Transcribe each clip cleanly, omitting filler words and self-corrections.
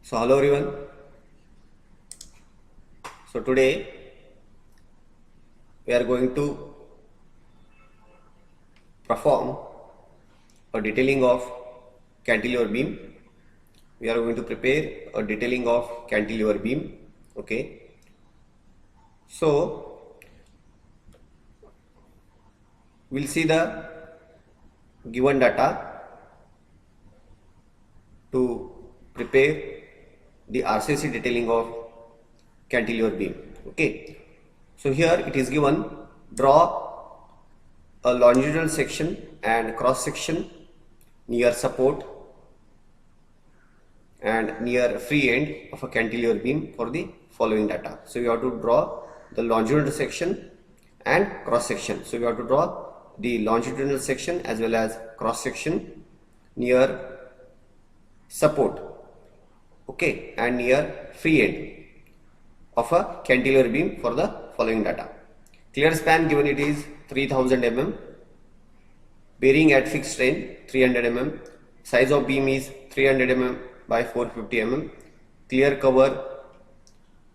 So hello everyone. So today we are going to perform a detailing of cantilever beam. We are going to prepare a detailing of cantilever beam. Okay. So we'll see the given data to prepare the RCC detailing of cantilever beam. Okay. So here it is given, draw a longitudinal section and cross section near support and near free end of a cantilever beam for the following data. So you have to draw the longitudinal section and cross section. So you have to draw the longitudinal section as well as cross section near support, okay, and near free end of a cantilever beam for the following data. Clear span given it is 3000 mm, bearing at fixed strain 300 mm, size of beam is 300 mm by 450 mm, clear cover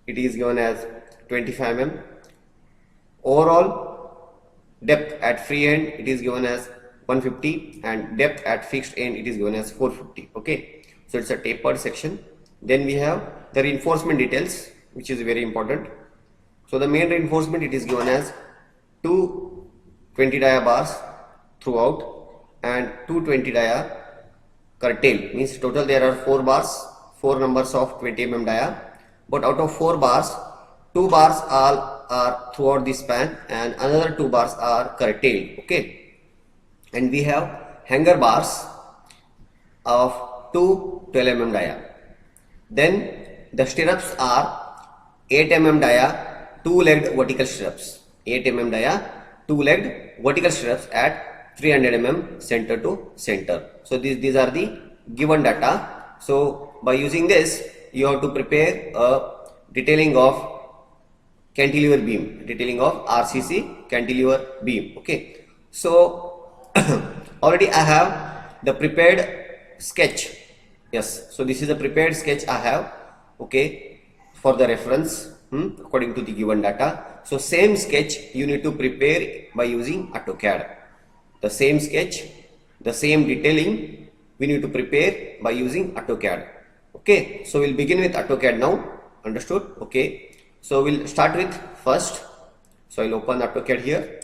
it is given as 25 mm, overall depth at free end it is given as 150 and depth at fixed end it is given as 450. Okay, so it's a tapered section. Then we have the reinforcement details, which is very important. So the main reinforcement it is given as 2 20 dia bars throughout and 220 dia curtail, means total there are 4 bars, 4 numbers of 20 mm dia, but out of 4 bars 2 bars are throughout the span and another 2 bars are curtailed. Okay, and we have hanger bars of 2 12 mm dia. Then the stirrups are 8 mm dia 2-legged vertical stirrups, 8 mm dia 2-legged vertical stirrups at 300 mm center to center. So these are the given data. So by using this you have to prepare a detailing of cantilever beam, detailing of RCC cantilever beam. Okay, so already I have the prepared sketch. Yes, so this is a prepared sketch I have, okay, for the reference according to the given data. So same sketch you need to prepare by using AutoCAD. The same sketch, the same detailing we need to prepare by using AutoCAD. Okay, so we'll begin with AutoCAD now. Understood? Okay, so we'll start with first. So I'll open AutoCAD here.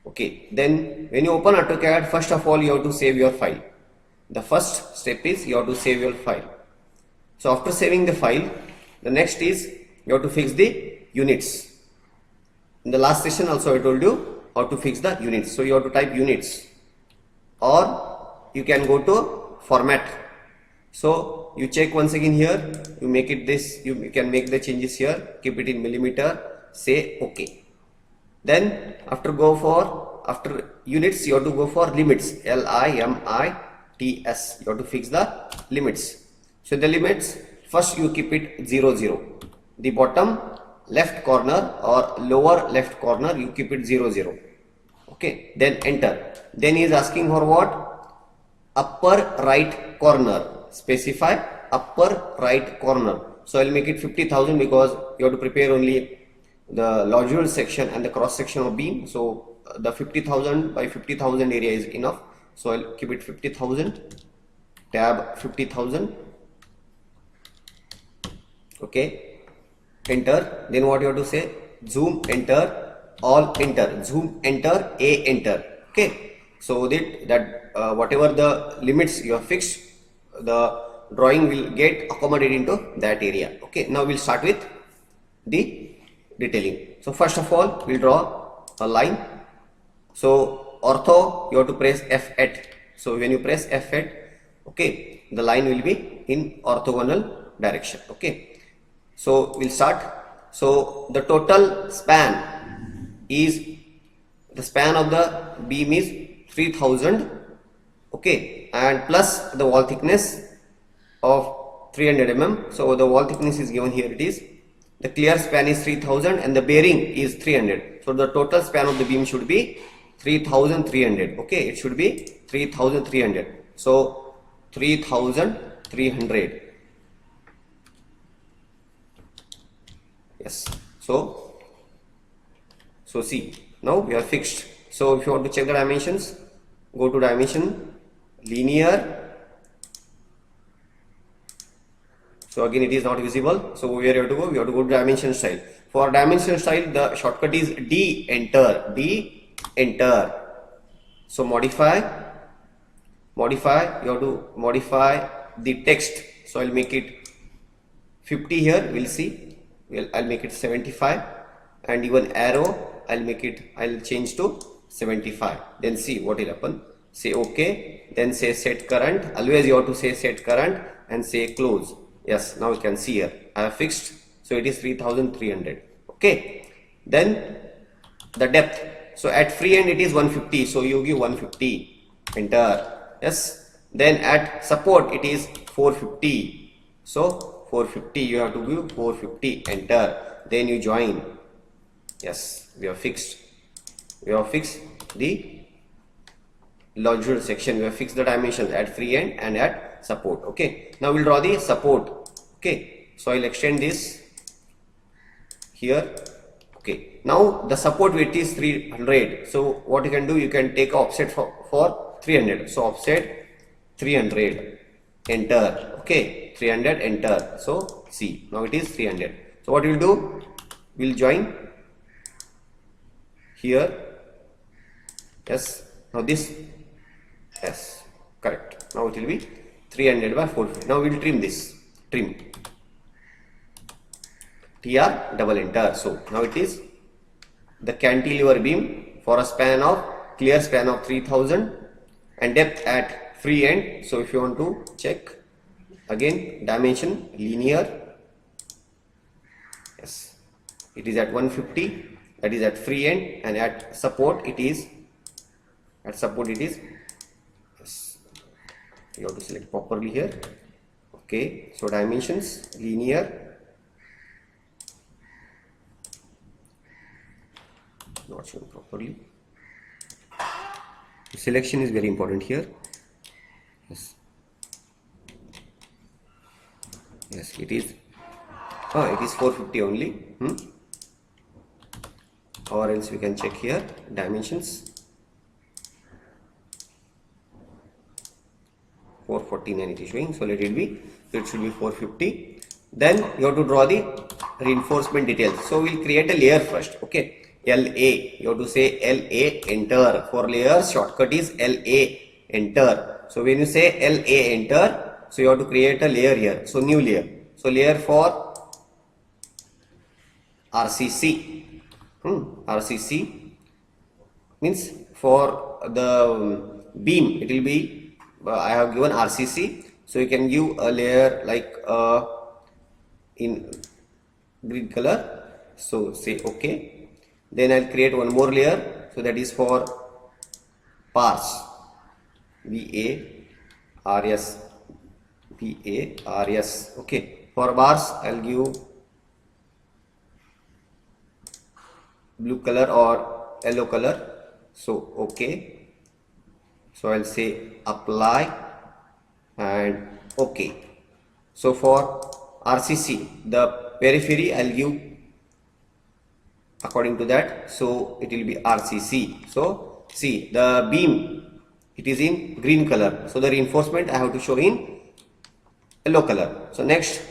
Okay, then when you open AutoCAD, first of all you have to save your file. The first step is you have to save your file. So after saving the file, the next is you have to fix the units. In the last session also I told you how to fix the units. So you have to type units, or you can go to format. So you check once again here, you make it this, you can make the changes here, keep it in millimeter, say OK. Then after units you have to go for limits, LIMITS, you have to fix the limits. So the limits, first you keep it 0 0, the bottom left corner or lower left corner you keep it 0 0. Okay, then enter. Then he is asking for what? Upper right corner, specify upper right corner. So I'll make it 50,000 because you have to prepare only the longitudinal section and the cross section of beam. So the 50,000 by 50,000 area is enough. So I'll keep it 50,000, tab 50,000. Okay, enter. Then what you have to say? Zoom, enter, all, enter, zoom, enter, A, enter. Okay, so that whatever the limits you have fixed, the drawing will get accommodated into that area. Okay, now we'll start with the detailing. So first of all we'll draw a line. So ortho you have to press F8. So when you press F8, okay, the line will be in orthogonal direction. Okay, so we'll start. So the total span is, the span of the beam is 3000, okay, and plus the wall thickness of 300 mm. So the wall thickness is given here, it is, the clear span is 3000 and the bearing is 300. So the total span of the beam should be 3300. Okay, it should be 3300. So 3300. Yes. So see, now we are fixed. So if you want to check the dimensions, go to dimension, linear. So again it is not visible. So where you have to go? We have to go to dimension style. For dimension style, the shortcut is D enter. D enter. So modify. You have to modify the text. So I'll make it 50 here. We'll see. I'll make it 75, and even arrow I'll change to 75. Then see what will happen. Say OK. Then say set current. Always you have to say set current and say close. Yes, now you can see here I have fixed. So it is 3300. Okay. Then the depth. So at free end it is 150. So you give 150. Enter. Yes. Then at support it is 450. So 450 you have to give 450. Enter. Then you join. Yes, we have fixed. We have fixed the longitudinal section. We have fixed the dimensions at free end and at support. Okay. Now we'll draw the support. Okay. So I'll extend this here. Okay. Now the support width is 300. So what you can do, you can take offset for 300. So offset 300. Enter. Okay. 300. Enter. So see, now it is 300. So what we'll do, we'll join here. Yes. Now this. Yes. Correct. Now it will be 300 by 450. Now we will trim this. Trim. TR double enter. So now it is the cantilever beam for a clear span of 3000 and depth at free end. So if you want to check again, dimension linear. Yes, it is at 150. That is at free end, and at support it is. Yes, you have to select properly here. Okay, so dimensions linear, not shown properly. The selection is very important here. Yes, it is. It is 450 only. Or else we can check here dimensions. 449 it is showing, so let it be. So it should be 450. Then you have to draw the reinforcement details. So we'll create a layer first. Okay, LA. You have to say LA. Enter. For layers, shortcut is LA. Enter. So when you say LA. Enter. So you have to create a layer here. So new layer. So layer for RCC. RCC means for the beam it will be. I have given RCC, so you can give a layer like in green color. So say OK. Then I'll create one more layer. So that is for bars. BARS. Okay. For bars I'll give blue color or yellow color. So OK. So I'll say apply and OK. So for RCC, the periphery I'll give according to that. So it will be RCC. So see, the beam, it is in green color. So the reinforcement I have to show in yellow color. So next,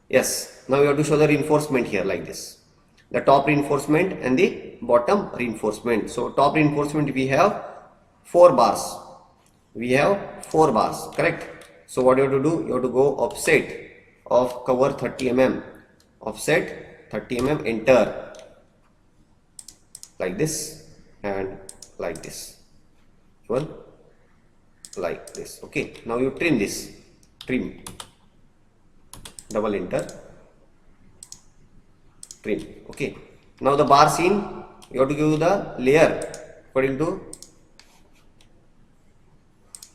yes, now you have to show the reinforcement here like this. The top reinforcement and the bottom reinforcement. So top reinforcement we have 4 bars. Correct. So what you have to do, you have to go offset of cover 30 mm. Offset 30 mm. Enter. Like this and like this. Even like this. Okay. Now you trim this. Trim. Double enter. Trim. Okay. Now the bar scene, you have to give the layer according to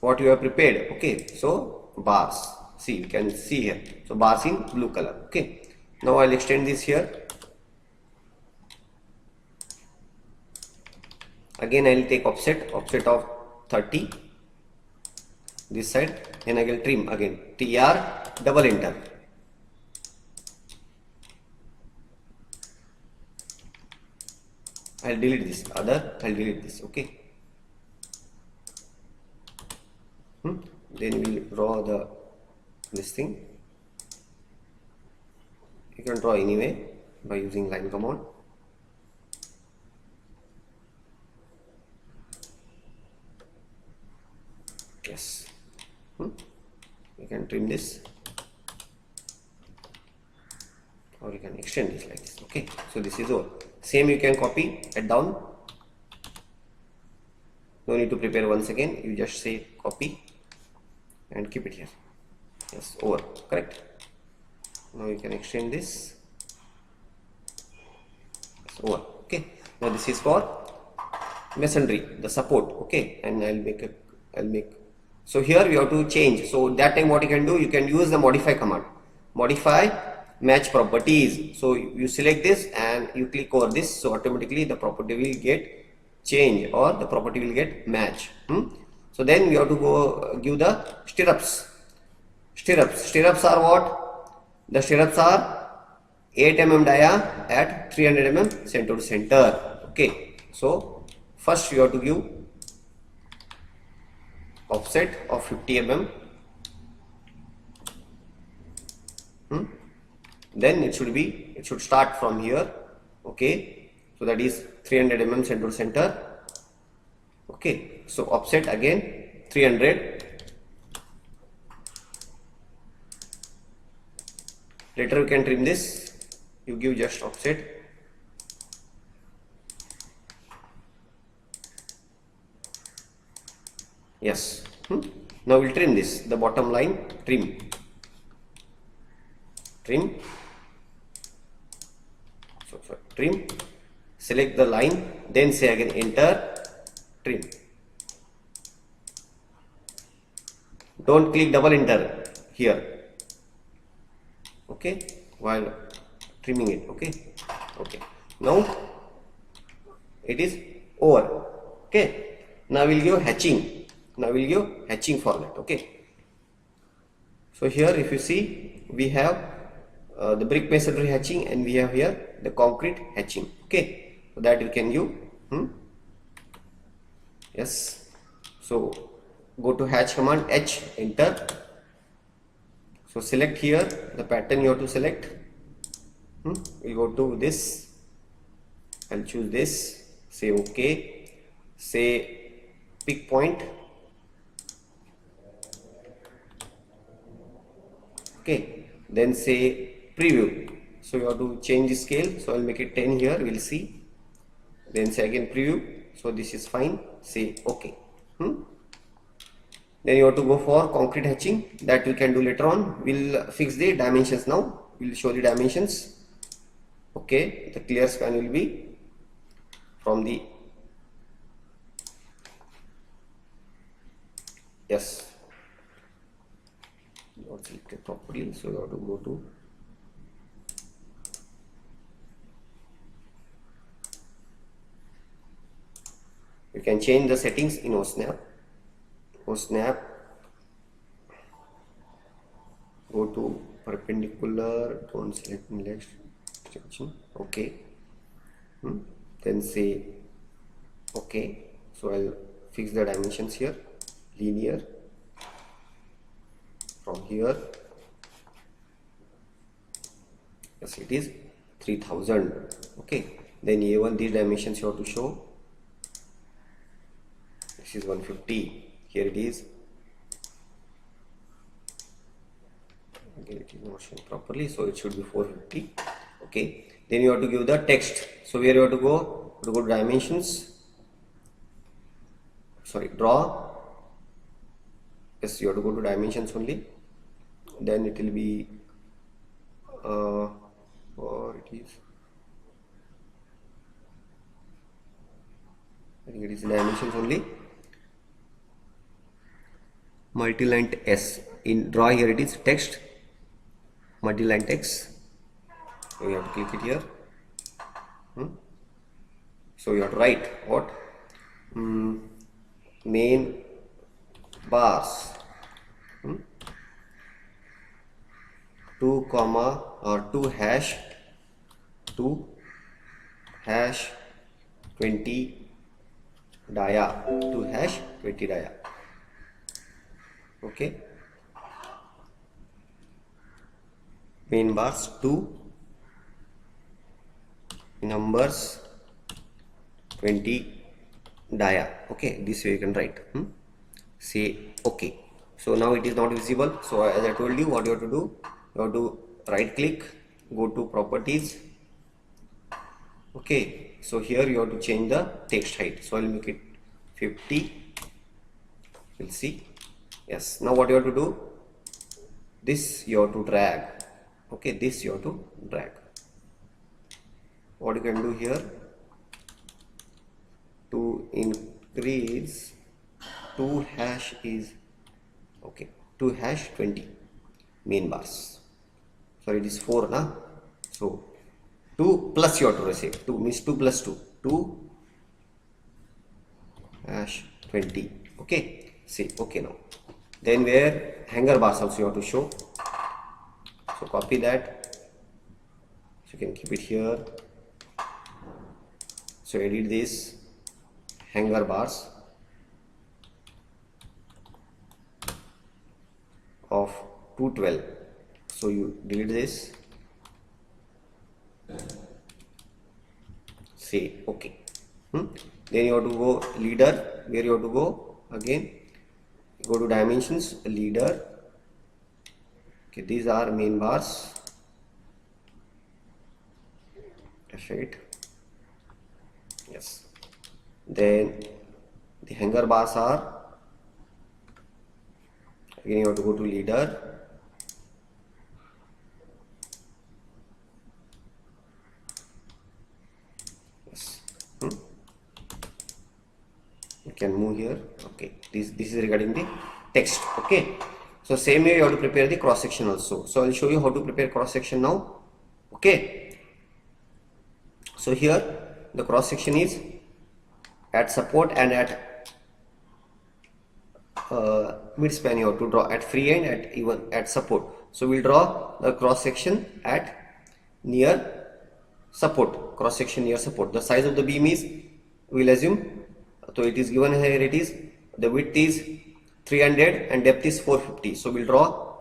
what you have prepared. Okay. So bars. See, you can see here. So bars in blue color. Okay. Now I'll extend this here. Again I'll take offset of 30 this side. Then I will trim again. TR double enter. I'll delete this other, I'll delete this. Okay. Then we'll draw this thing. You can draw anyway by using line command. Yes. You can trim this, or you can extend this like this. Okay, so this is all. Same you can copy it down. No need to prepare once again. You just say copy and keep it here. Yes, over. Correct. Now you can extend this. Yes, over. Okay. Now this is for masonry, the support. Okay, and I'll make. So here we have to change. So that time what you can do, you can use the modify command. Modify match properties. So you select this and you click over this. So automatically the property will get change or the property will get match. So then we have to go give the stirrups. Stirrups are what? The stirrups are 8 mm dia at 300 mm center to center. Okay. So first you have to give offset of 50 mm. Then it should start from here. Okay. So that is 300 mm center to center. Okay. So offset again 300. Later you can trim this. You give just offset. Yes. Now we'll trim this. The bottom line, trim. So trim. Select the line. Then say again enter. Trim. Don't click double enter here. Okay, while trimming it. Okay. Now it is over. Okay. Now we'll give hatching. Format. Okay. So here if you see, we have the brick masonry hatching and we have here the concrete hatching. Okay. So that you can give. Yes. So go to hatch command, H, enter. So select here the pattern you have to select. We go to this. I'll choose this. Say OK. Say pick point. Okay. Then say preview. So you have to change the scale. So I'll make it 10 here. We'll see. Then say again preview. So this is fine. Say OK. Then you have to go for concrete hatching. That we can do later on. We'll fix the dimensions now. We'll show the dimensions. Okay. The clear span will be from the yes. Not selected properly. So you have to go to you can change the settings in OSnap. Go to perpendicular, don't select next section. Okay. Then say okay. So I'll fix the dimensions here. Linear from here. Yes, it is 3000. Okay. Then A1 these dimensions you have to show. This is 150. Here it is. Again, it is not shown properly, so it should be 450. Okay. Then you have to give the text. So where you have to go? To go to dimensions. Sorry, draw. Yes, you have to go to dimensions only. Then it will be or it is. I think it is dimensions only. Multi-line S. In draw here it is text. Multi-line text. So you have to click it here. So you have to write what? Main bars. 2 comma or 2 hash 20 dia to hash 20 dia. Okay, main bars to numbers 20 dia. Okay, this way you can write. Say okay. So now it is not visible. So as I told you, what you have to do, you have to right click, go to properties. Okay, so here you have to change the text height. So I'll make it 50. We'll see. Yes, now what you have to do, this you have to drag. Okay, this you have to drag. What you can do here, to increase 2 hash is okay, 2 hash 20 main bars. Sorry, it is 4 na. So 2 plus you have to receive. 2 means 2 plus 2. 2 hash 20. Okay, see, okay now. Then where hanger bars also you have to show. So copy that. So you can keep it here. So edit this hanger bars of 212. So you delete this. Say okay. Then you have to go leader. Where you have to go again? Go to dimensions, leader. Okay, these are main bars. F8. Yes. Then the hanger bars are, again you have to go to leader. Yes. You can move here. Okay, this is regarding the text. Okay, so same way you have to prepare the cross section also. So I'll show you how to prepare cross section now. Okay, so here the cross section is at support and at mid span you have to draw, at free end, at even at support. So we'll draw the cross section at near support, cross section near support. The size of the beam is, we'll assume, so it is given here, it is, the width is 300 and depth is 450. So we'll draw.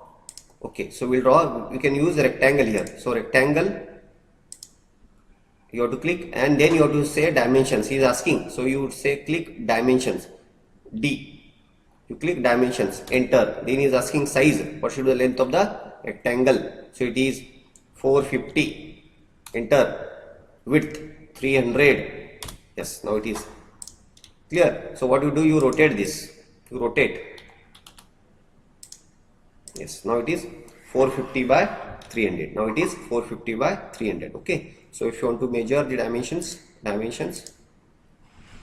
Okay, so we'll draw, we can use a rectangle here. So rectangle, you have to click and then you have to say dimensions. He is asking, so you would say click dimensions, D. You click dimensions, enter. Then he is asking size. What should be the length of the rectangle? So it is 450. Enter. Width 300. Yes, now it is clear. So what you do, you rotate this. You rotate. Yes, now it is 450 by 300. Now it is 450 by 300. Okay. So if you want to measure the dimensions,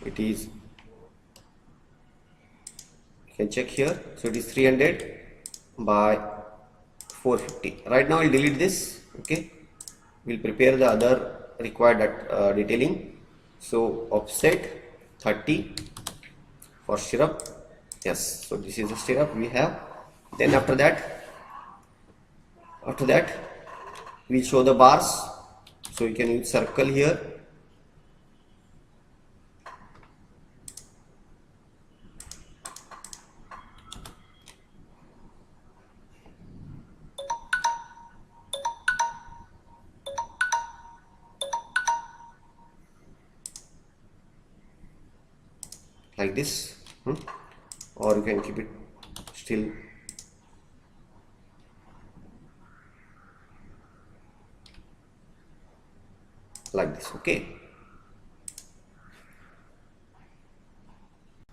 it is, you can check here. So it is 300 by 450. Right now I'll delete this. Okay, we'll prepare the other required detailing. So offset 30 for stirrup. Yes, so this is the stirrup we have. Then after that we'll show the bars. So you can use circle here. Like this, or you can keep it still like this. Okay,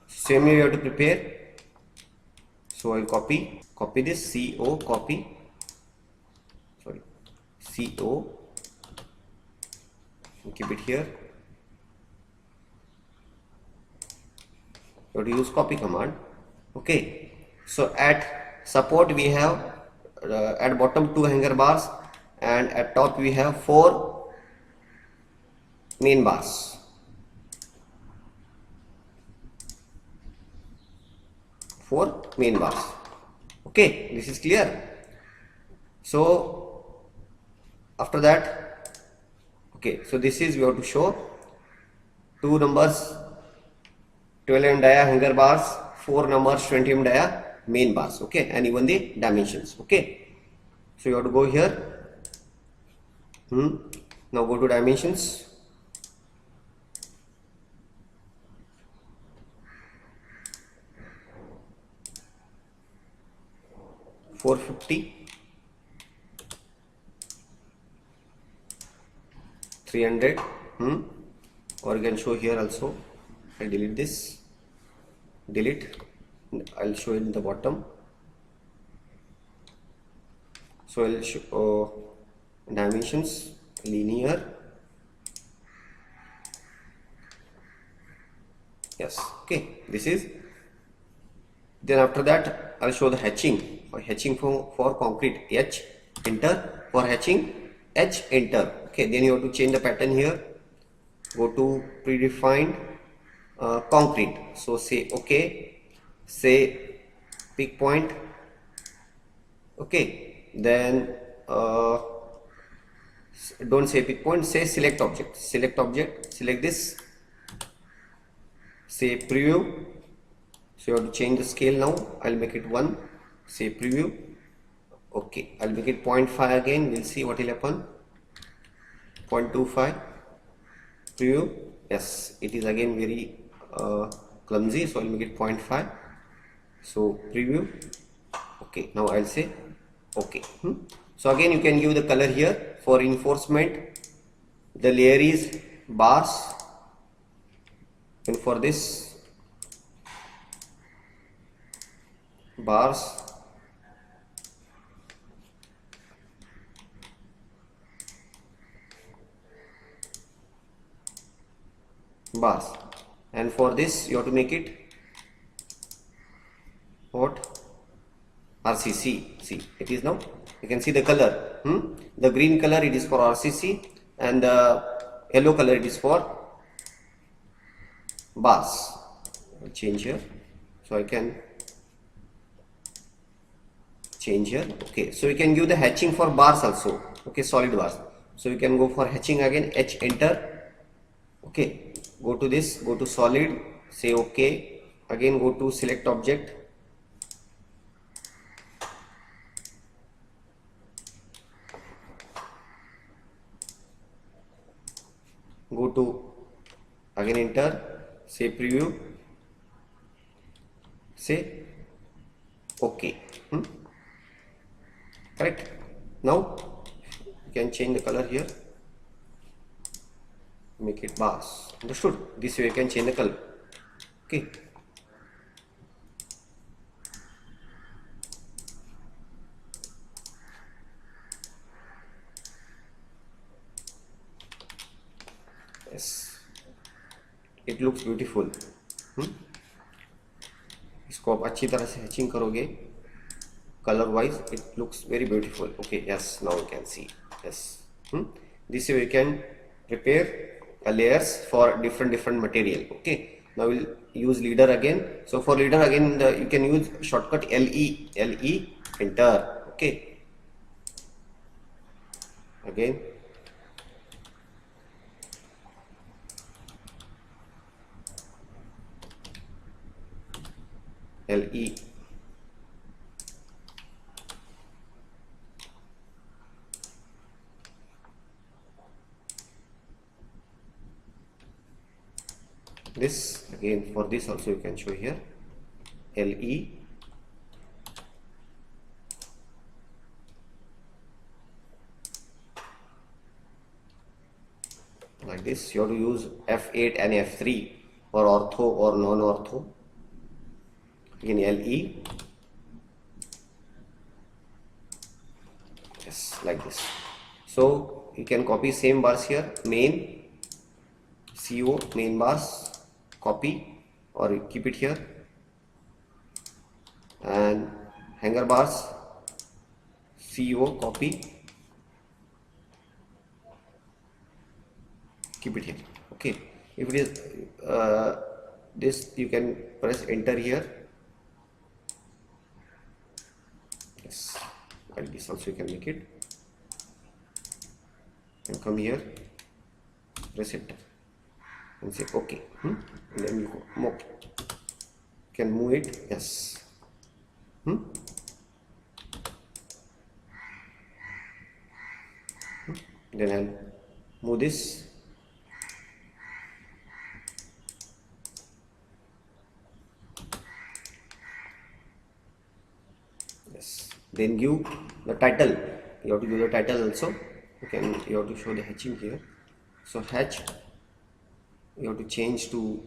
same way you have to prepare. So I'll copy this, CO, copy, sorry, CO, keep it here. You have to use copy command. Okay, so at support we have at bottom 2 hanger bars and at top we have 4 main bars. 4 main bars. Okay, this is clear. So after that, okay, so this is we have to show 2 numbers 12 mm dia hanger bars, 4 numbers 20 mm dia main bars, okay, and even the dimensions, okay. So you have to go here. Now go to dimensions. .450, 300, or you can show here also. I delete this, delete, I'll show it in the bottom. So I'll show dimensions, linear, yes, okay, this is. Then after that I'll show the hatching, for concrete, H, enter, for hatching, H, enter, okay. Then you have to change the pattern here, go to predefined concrete, so say okay, say peak point, okay. Then don't say pick point, say select object, select this, say preview. So you have to change the scale now. I'll make it 1, say preview, okay. I'll make it 0.5 again, we'll see what will happen. 0.25, preview, yes, it is again very clumsy, so I'll make it 0.5, so preview, okay. Now I'll say okay. So again you can give the color here. For reinforcement, the layer is bars, and for this bars, and for this you have to make it what, RCC. See, it is now, you can see the color, the green color it is for RCC, and the yellow color it is for bars. I'll change here, so I can change here, okay. So you can give the hatching for bars also, okay, solid bars. So you can go for hatching again, H, enter, okay. Go to this, go to solid, say okay, again go to select object, go to again enter, say preview, say okay. Correct. Now you can change the color here, make it bars, understood? This way you can change the color, okay. Yes, it looks beautiful. इसको आप अच्छी तरह से hatching करोगे, color wise it looks very beautiful, okay. Yes, now you can see, yes. This way you can prepare layers for different material, okay. Now we'll use leader again. So for leader again you can use shortcut LE, enter, okay. Again LE, this again, for this also you can show here LE, like this. You have to use F8 and F3 for ortho or non-ortho. Again LE, yes, like this. So you can copy same bars here, main, CO, main bars, copy or keep it here, and hanger bars, CO, copy, keep it here, okay. If it is this, you can press enter here, yes, like this also you can make it, and come here, press enter, and say okay. And then you can move it, yes. Then I'll move this. Yes. Then give the title. You have to give the title also. You have to show the hatching here. So hatch, you have to change to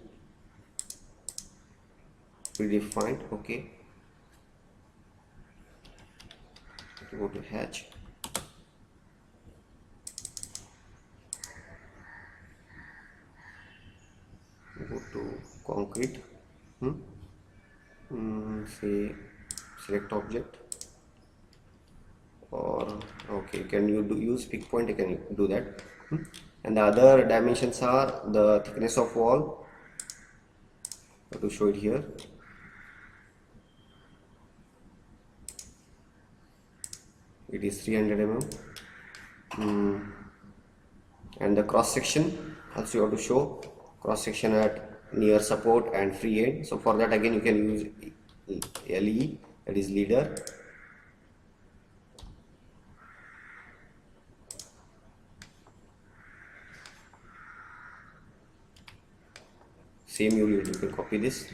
predefined. Okay. Go to hatch. Go to concrete. Say select object, or okay, use pick point. You can do that. And the other dimensions are the thickness of wall. I have to show it here. It is 300 mm. And the cross section also you have to show cross section at near support and free end. So for that again you can use LE, that is leader. Same you can copy this,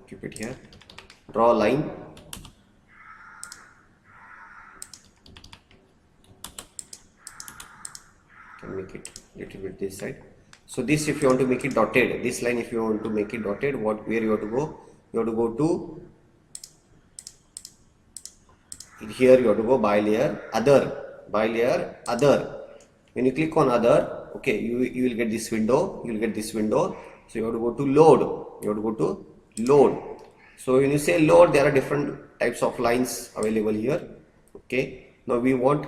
keep it here, draw a line. Can make it little bit this side. So this, if you want to make it dotted, this line if you want to make it dotted, where you have to go? You have to go to here, you have to go by layer, other. When you click on other, okay, you will get this window, So you have to go to load. So when you say load, there are different types of lines available here. Okay, now we want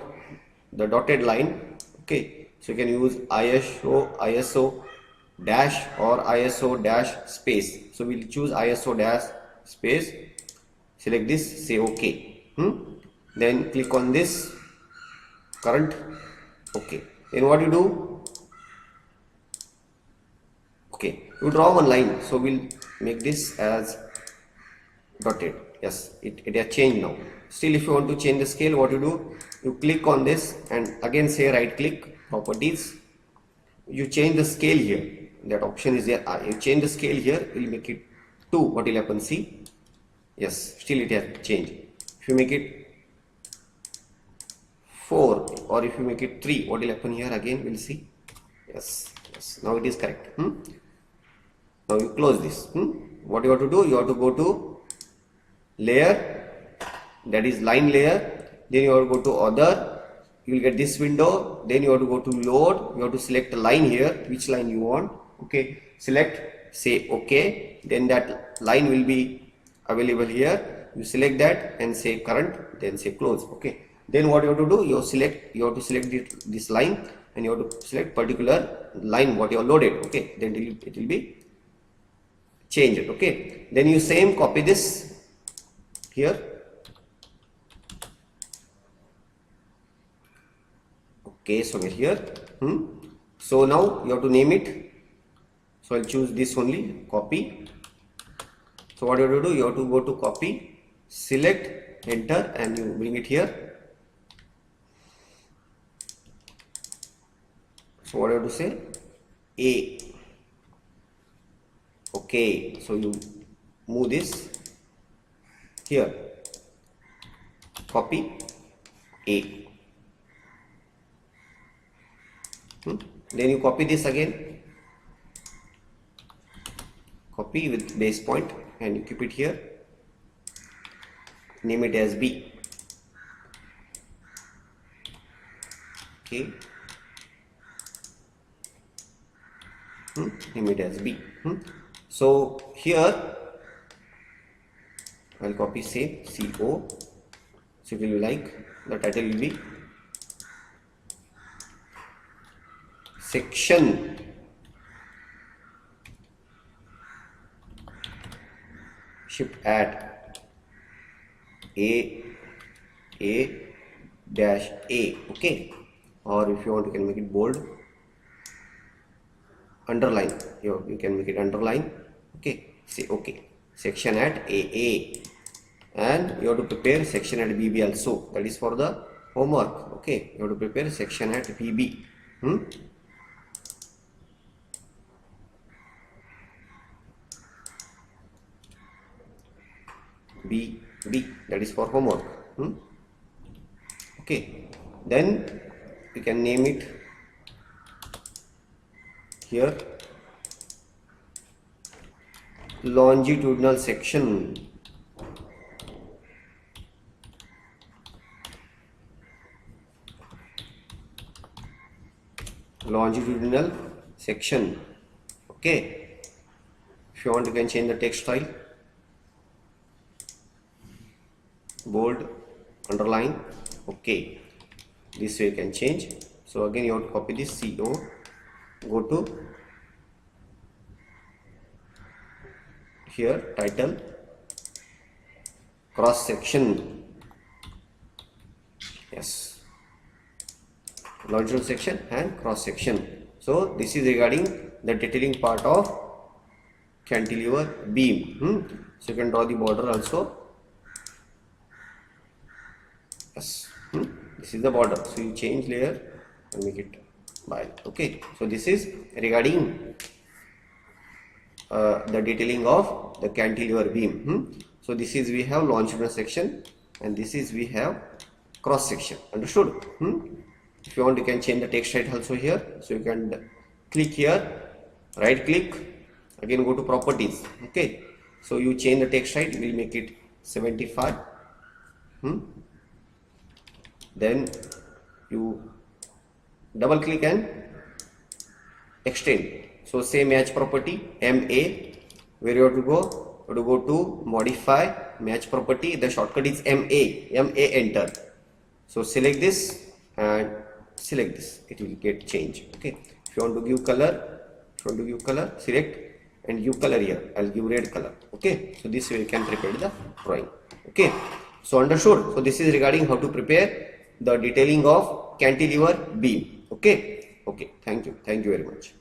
the dotted line. Okay, so you can use ISO dash or ISO dash space. So we'll choose ISO dash space, select this, say okay. Then click on this current. Okay, then what you do? Okay, you draw one line. So we'll make this as dotted. Yes, it has changed now. Still, if you want to change the scale, what you do? You click on this and again say right click, properties. You change the scale here. That option is there. You change the scale here, we'll make it 2. What will happen? See? Yes, still it has changed. If you make it 4 or if you make it 3, what will happen here? Again, we'll see. Yes, now it is correct. Now you close this. What you have to do? You have to go to layer, that is line layer. Then you have to go to other. You will get this window. Then you have to go to load. You have to select a line here, which line you want. Okay, select, say okay. Then that line will be available here. You select that and say current, then say close. Okay, then what you have to do? You have to select this line and you have to select particular line what you have loaded. Okay, then it will be changed. Okay, then you same copy this here. Okay, so here. So now you have to name it. So I'll choose this only, copy. So what you have to do? You have to go to copy, select, enter, and you bring it here. So what you have to say? A. Okay, so you move this here, copy A. Then you copy this again, copy with base point and you keep it here, name it as B. Okay, name it as B. So here I'll copy say CO. So it will be like, the title will be section shift at A dash A. Okay, or if you want you can make it bold, underline. Here you can make it underline. Okay, say okay. Section at AA, and you have to prepare section at BB also. That is for the homework. Okay, you have to prepare section at BB. B, that is for homework. Okay, then you can name it here longitudinal section. Longitudinal section. Okay, if you want you can change the text style, bold, underline. Okay, this way you can change. So again you have to copy this CO, go to here title, cross section. Yes, longitudinal section and cross section. So this is regarding the detailing part of cantilever beam. So you can draw the border also. Yes, this is the border. So you change layer and make it by. Okay, so this is regarding the detailing of the cantilever beam. So this is we have longitudinal section, and this is we have cross section. Understood? If you want you can change the text height also here. So you can click here, right click, again go to properties. Okay, so you change the text height, we will make it 75. Then you double click and extend. So say match property MA, where you have to go? You have to go to modify match property. The shortcut is MA. Enter. So select this and select this. It will get change. Okay. If you want to give color, select and give color here. I'll give red color. Okay. So this way you can prepare the drawing. Okay. So understood. So this is regarding how to prepare the detailing of cantilever beam. Okay. Okay. Thank you. Thank you very much.